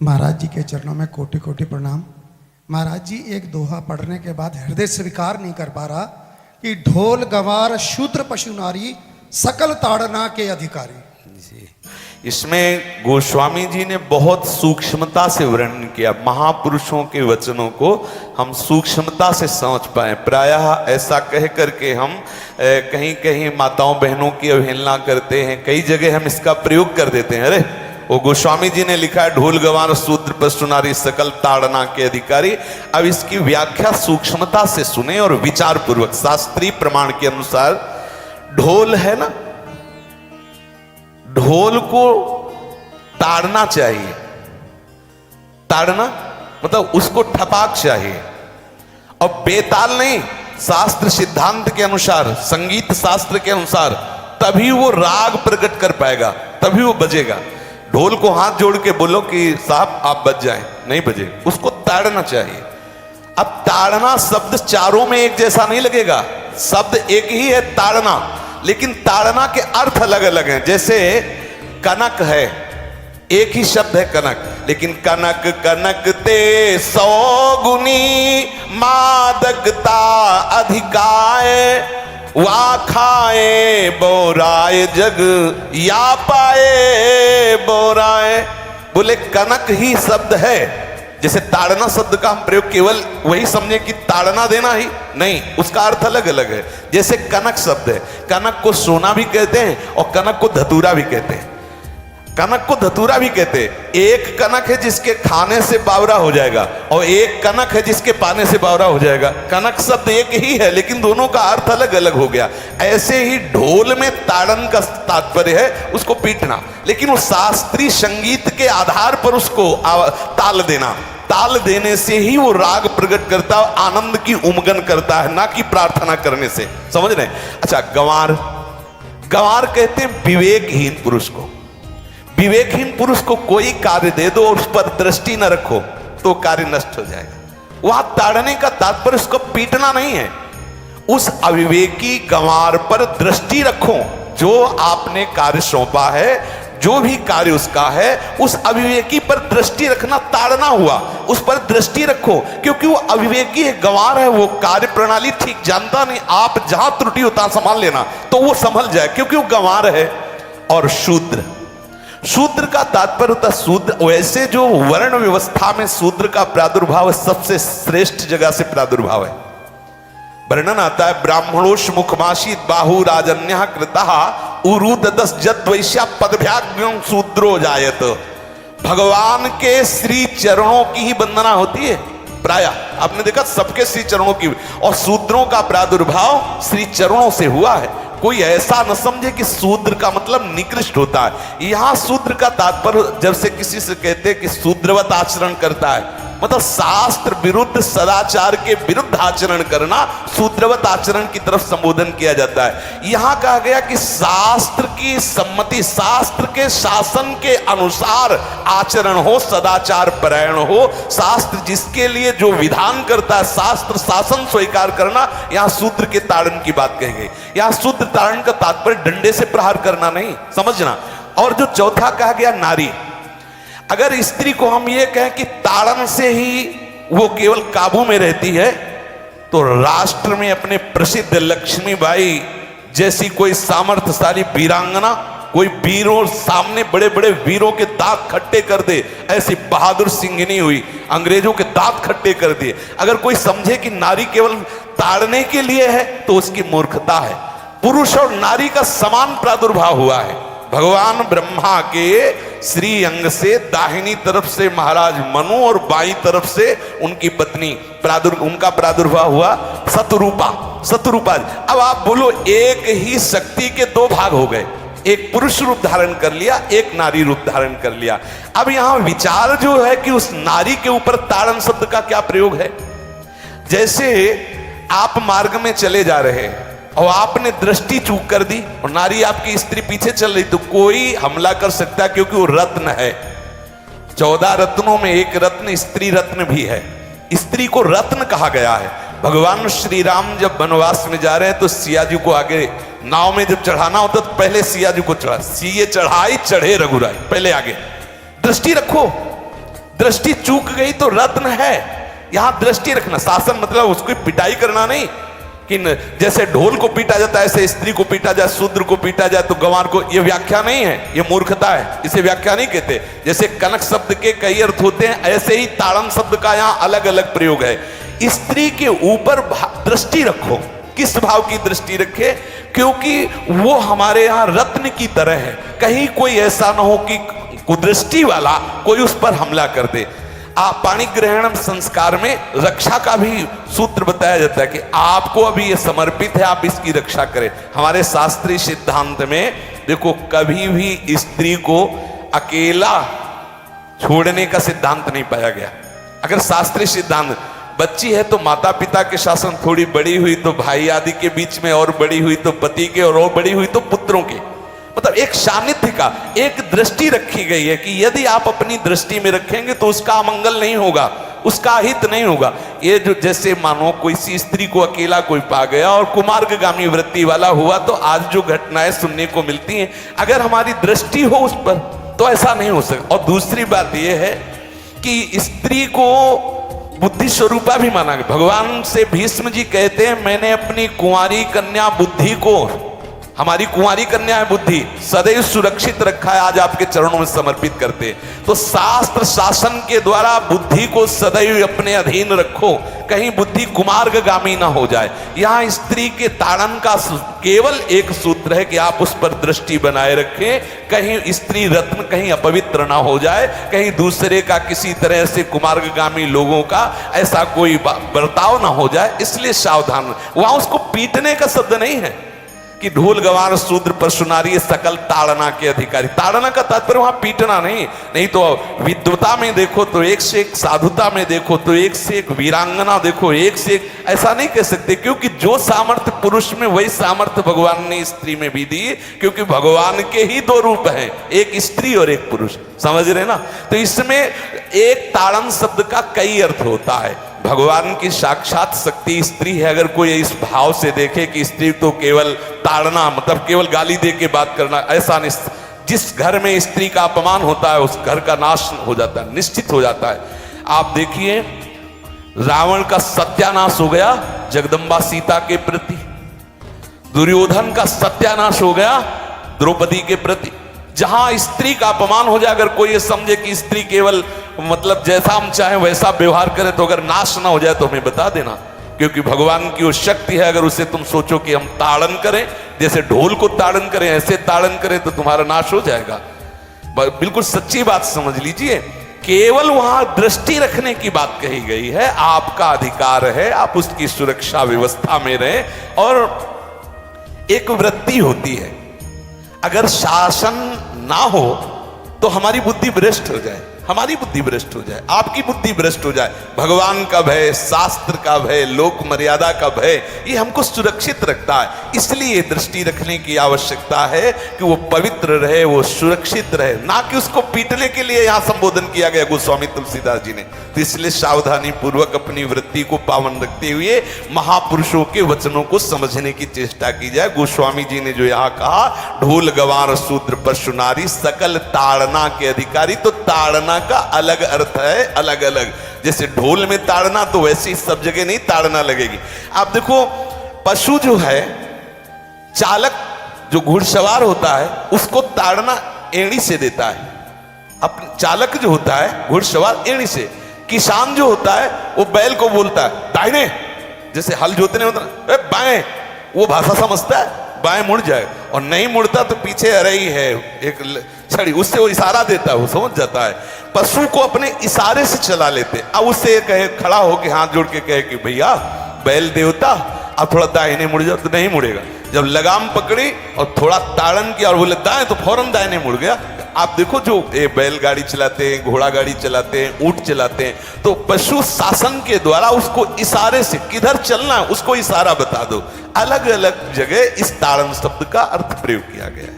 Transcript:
महाराज जी के चरणों में कोटि कोटि प्रणाम। महाराज जी एक दोहा पढ़ने के बाद हृदय स्वीकार नहीं कर पा रहा कि ढोल गंवार शूद्र पशु नारी सकल ताड़ना के अधिकारी। जी, इसमें गोस्वामी जी ने बहुत सूक्ष्मता से वर्णन किया। महापुरुषों के वचनों को हम सूक्ष्मता से समझ पाए। प्रायः ऐसा कह करके हम कहीं कहीं माताओं बहनों की अवहेलना करते हैं, कई जगह हम इसका प्रयोग कर देते हैं। अरे वो गोस्वामी जी ने लिखा है ढोल गंवार शूद्र पशु नारी सकल ताड़ना के अधिकारी। अब इसकी व्याख्या सूक्ष्मता से सुने और विचार पूर्वक। शास्त्रीय प्रमाण के अनुसार ढोल है ना, ढोल को ताड़ना चाहिए। ताड़ना मतलब उसको ठपाक चाहिए और बेताल नहीं। शास्त्र सिद्धांत के अनुसार, संगीत शास्त्र के अनुसार तभी वो राग प्रकट कर पाएगा, तभी वो बजेगा। ढोल को हाथ जोड़ के बोलो कि साहब आप बज जाएं, नहीं बजे, उसको ताड़ना चाहिए। अब ताड़ना शब्द चारों में एक जैसा नहीं लगेगा। शब्द एक ही है ताड़ना, लेकिन ताड़ना के अर्थ अलग अलग हैं। जैसे कनक है, एक ही शब्द है कनक, लेकिन कनक कनक ते 100 गुनी मादकता अधिकाय वा खाए बोराए जग या पाए बोराए। बोले कनक ही शब्द है। जैसे ताड़ना शब्द का हम प्रयोग केवल वही समझे कि ताड़ना देना ही नहीं, उसका अर्थ अलग अलग है। जैसे कनक शब्द है, कनक को सोना भी कहते हैं और कनक को धतूरा भी कहते हैं। कनक को धतूरा भी कहते हैं। एक कनक है जिसके खाने से बावरा हो जाएगा और एक कनक है जिसके पाने से बावरा हो जाएगा। कनक शब्द एक ही है, लेकिन दोनों का अर्थ अलग अलग हो गया। ऐसे ही ढोल में ताड़न का तात्पर्य है उसको पीटना, लेकिन वो शास्त्रीय संगीत के आधार पर उसको ताल देना। ताल देने से ही वो राग प्रकट करता है, आनंद की उमगन करता है, ना कि प्रार्थना करने से। समझ रहे हैं? अच्छा, गंवार, गंवार कहते हैं विवेकहीन पुरुष को। विवेकहीन पुरुष को कोई कार्य दे दो और उस पर दृष्टि न रखो तो कार्य नष्ट हो जाएगा। वहां ताड़ने का तात्पर्य उसको पीटना नहीं है। उस अविवेकी गंवार पर दृष्टि रखो। जो आपने कार्य सौंपा है, जो भी कार्य उसका है, उस अविवेकी पर दृष्टि रखना ताड़ना हुआ। उस पर दृष्टि रखो, क्योंकि वो अविवेकी है, गंवार है, वो कार्य प्रणाली ठीक जानता नहीं। आप जहां त्रुटि होता संभाल लेना तो वो संभल जाए, क्योंकि वो गंवार है। और शूद्र, शूद्र का तात्पर्य होता है शूद्र। वैसे जो वर्ण व्यवस्था में शूद्र का प्रादुर्भाव सबसे श्रेष्ठ जगह से प्रादुर्भाव है। वर्णन आता है ब्राह्मणोष मुखमाशीत बाहु राजन्य कृतः उरुददस जद वैश्या पदभ्याग्यं शूद्रो जायत। भगवान के श्री चरणों की ही वंदना होती है। प्रायः आपने देखा सबके श्री चरणों की, और शूद्रों का प्रादुर्भाव श्री चरणों से हुआ है। कोई ऐसा न समझे कि शूद्र का मतलब निकृष्ट होता है। यहां शूद्र का तात्पर्य जब से किसी से कहते हैं कि शूद्रवत आचरण करता है, मतलब शास्त्र विरुद्ध, सदाचार के विरुद्ध आचरण करना शूद्रवत आचरण की तरफ संबोधन किया जाता है। यहां कहा गया कि शास्त्र की सम्मति, शास्त्र के शासन के अनुसार आचरण हो, सदाचार परायण हो। शास्त्र जिसके लिए जो विधान करता है, शास्त्र शासन स्वीकार करना, यहां शूद्र के ताड़न की बात कही गई। यहां शूद्र ताड़न का तात्पर्य डंडे से प्रहार करना नहीं, समझना। और जो चौथा कहा गया नारी, अगर स्त्री को हम ये कहें कि ताड़न से ही वो केवल काबू में रहती है, तो राष्ट्र में अपने प्रसिद्ध लक्ष्मीबाई जैसी कोई सामर्थ्यशाली वीरांगना, कोई वीरों सामने बड़े बड़े वीरों के दांत खट्टे कर दे, ऐसी बहादुर सिंघनी हुई, अंग्रेजों के दांत खट्टे कर दिए। अगर कोई समझे कि नारी केवल ताड़ने के लिए है तो उसकी मूर्खता है। पुरुष और नारी का समान प्रादुर्भाव हुआ है। भगवान ब्रह्मा के श्री अंग से दाहिनी तरफ से महाराज मनु और बाईं तरफ से उनकी पत्नी उनका प्रादुर्भाव हुआ शतरूपा। शतरूपा, अब आप बोलो एक ही शक्ति के दो भाग हो गए, एक पुरुष रूप धारण कर लिया, एक नारी रूप धारण कर लिया। अब यहां विचार जो है कि उस नारी के ऊपर ताड़न शब्द का क्या प्रयोग है। जैसे आप मार्ग में चले जा रहे हैं और आपने दृष्टि चूक कर दी और नारी आपकी स्त्री पीछे चल रही, तो कोई हमला कर सकता है, क्योंकि वो रत्न है। 14 रत्नों में एक रत्न स्त्री रत्न भी है। स्त्री को रत्न कहा गया है। भगवान श्री राम जब वनवास में जा रहे हैं तो सिया जी को आगे नाव में जब चढ़ाना होता तो पहले सिया जी को चढ़ा, सीए चढ़ाई चढ़े रघुराई, पहले आगे। दृष्टि रखो, दृष्टि चूक गई तो रत्न है। यहां दृष्टि रखना, शासन मतलब उसकी पिटाई करना नहीं कि जैसे ढोल को पीटा जाता है ऐसे स्त्री को पीटा जाए, शूद्र को पीटा जाए तो गंवार को, यह व्याख्या नहीं है, यह मूर्खता है, इसे व्याख्या नहीं कहते। जैसे कनक शब्द के कई अर्थ होते हैं, ऐसे ही ताड़न शब्द का यहां अलग अलग प्रयोग है। स्त्री के ऊपर दृष्टि रखो। किस भाव की दृष्टि रखे? क्योंकि वो हमारे यहां रत्न की तरह है, कहीं कोई ऐसा ना हो कि कुदृष्टि वाला कोई उस पर हमला कर दे। पाणी ग्रहण संस्कार में रक्षा का भी सूत्र बताया जाता है कि आपको अभी ये समर्पित है, आप इसकी रक्षा करें। हमारे शास्त्रीय सिद्धांत में देखो, कभी भी स्त्री को अकेला छोड़ने का सिद्धांत नहीं पाया गया। अगर शास्त्रीय सिद्धांत, बच्ची है तो माता पिता के शासन, थोड़ी बड़ी हुई तो भाई आदि के बीच में, और बड़ी हुई तो पति के, और बड़ी हुई तो पुत्रों के, मतलब एक सानिध्य का एक दृष्टि रखी गई है कि यदि आप अपनी दृष्टि में रखेंगे तो उसका अमंगल नहीं होगा, उसका हित नहीं होगा। ये जो जैसे मानो कोई सी स्त्री को अकेला कोई पा गया और कुमार्गगामी वृत्ति वाला हुआ, तो आज जो घटनाएं सुनने को मिलती हैं, अगर हमारी दृष्टि हो उस पर तो ऐसा नहीं हो सकता। और दूसरी बात यह है कि स्त्री को बुद्धि स्वरूपा भी माना गया। भगवान से भीष्म जी कहते हैं, मैंने अपनी कुंवारी कन्या बुद्धि को, हमारी कुंवारी कन्या है बुद्धि, सदैव सुरक्षित रखा है, आज आपके चरणों में समर्पित करते हैं। तो शास्त्र शासन के द्वारा बुद्धि को सदैव अपने अधीन रखो, कहीं बुद्धि कुमार्गगामी ना हो जाए। यहां स्त्री के ताड़न का केवल एक सूत्र है कि आप उस पर दृष्टि बनाए रखें, कहीं स्त्री रत्न कहीं अपवित्र ना हो जाए, कहीं दूसरे का किसी तरह से कुमार्गगामी लोगों का ऐसा कोई बर्ताव ना हो जाए, इसलिए सावधान। वहां उसको पीटने का शब्द नहीं है कि ढोल गवार शूद्र परशुनारी सकल ताड़ना के अधिकारी। ताड़ना का तात्पर्य वहां पीटना नहीं तो विद्वता में देखो तो एक से एक, साधुता में देखो तो एक से एक, वीरांगना देखो एक से एक, ऐसा नहीं कह सकते, क्योंकि जो सामर्थ्य पुरुष में वही सामर्थ्य भगवान ने स्त्री में भी दी, क्योंकि भगवान के ही दो रूप हैं, एक स्त्री और एक पुरुष, समझ रहे ना। तो इसमें एक ताड़न शब्द का कई अर्थ होता है। भगवान की साक्षात शक्ति स्त्री है। अगर कोई इस भाव से देखे कि स्त्री तो केवल ताड़ना मतलब केवल गाली दे के बात करना, ऐसा नहीं। जिस घर में स्त्री का अपमान होता है उस घर का नाश हो जाता है, निश्चित हो जाता है। आप देखिए, रावण का सत्यानाश हो गया जगदम्बा सीता के प्रति, दुर्योधन का सत्यानाश हो गया द्रौपदी के प्रति। जहां स्त्री का अपमान हो जाए, अगर कोई ये समझे कि स्त्री केवल मतलब जैसा हम चाहें वैसा व्यवहार करे, तो अगर नाश ना हो जाए तो हमें बता देना, क्योंकि भगवान की वो शक्ति है। अगर उसे तुम सोचो कि हम ताड़न करें, जैसे ढोल को ताड़न करें ऐसे ताड़न करें, तो तुम्हारा नाश हो जाएगा। बिल्कुल सच्ची बात समझ लीजिए। केवल वहां दृष्टि रखने की बात कही गई है, आपका अधिकार है, आप उसकी सुरक्षा व्यवस्था में रहें। और एक वृत्ति होती है, अगर शासन ना हो तो हमारी बुद्धि भ्रष्ट हो जाए, हमारी बुद्धि भ्रष्ट हो जाए, आपकी बुद्धि भ्रष्ट हो जाए। भगवान का भय, शास्त्र का भय, लोक मर्यादा का भय, ये हमको सुरक्षित रखता है। इसलिए दृष्टि रखने की आवश्यकता है कि वो पवित्र रहे, वो सुरक्षित रहे, ना कि उसको पीटने के लिए यहां संबोधन किया गया गोस्वामी तुलसीदास जी ने। तो इसलिए सावधानी पूर्वक अपनी वृत्ति को पावन रखते हुए महापुरुषों के वचनों को समझने की चेष्टा की जाए। गोस्वामी जी ने जो यहाँ कहा, ढोल गवार शूद्र परशुनारी सकल ताड़ना के अधिकारी, तो ताड़ना का अलग अर्थ है, अलग अलग। जैसे ढोल में ताड़ना, तो वैसे ही सब जगह नहीं ताड़ना लगेगी। आप देखो, पशु जो है, चालक जो घुड़सवार होता है उसको ताड़ना एड़ी से देता है। अपने चालक जो होता है घुड़सवार एड़ी से। किसान जो होता है वो बैल को बोलता है दाहिने, जैसे हल जोतने होता है बाएं, वो भाषा समझता है, बाएं मुड़ जाए, और नहीं मुड़ता तो पीछे अरई है एक छड़ी, उससे वो इशारा देता है, वो समझ जाता है। पशु को अपने इशारे से चला लेते। अब उससे कहे, खड़ा होकर हाथ जोड़ के कहे कि भैया बैल देवता अब थोड़ा दाहिने मुड़ जाओ, तो नहीं मुड़ेगा। जब लगाम पकड़ी और थोड़ा ताड़न किया और बोले दाएं, तो फौरन दाहिने मुड़ गया। आप देखो, जो बैलगाड़ी चलाते हैं, घोड़ा गाड़ी चलाते हैं, ऊंट चलाते हैं, तो पशु शासन के द्वारा उसको इशारे से किधर चलना है उसको इशारा बता दो। अलग अलग जगह इस ताड़न शब्द का अर्थ प्रयोग किया गया है।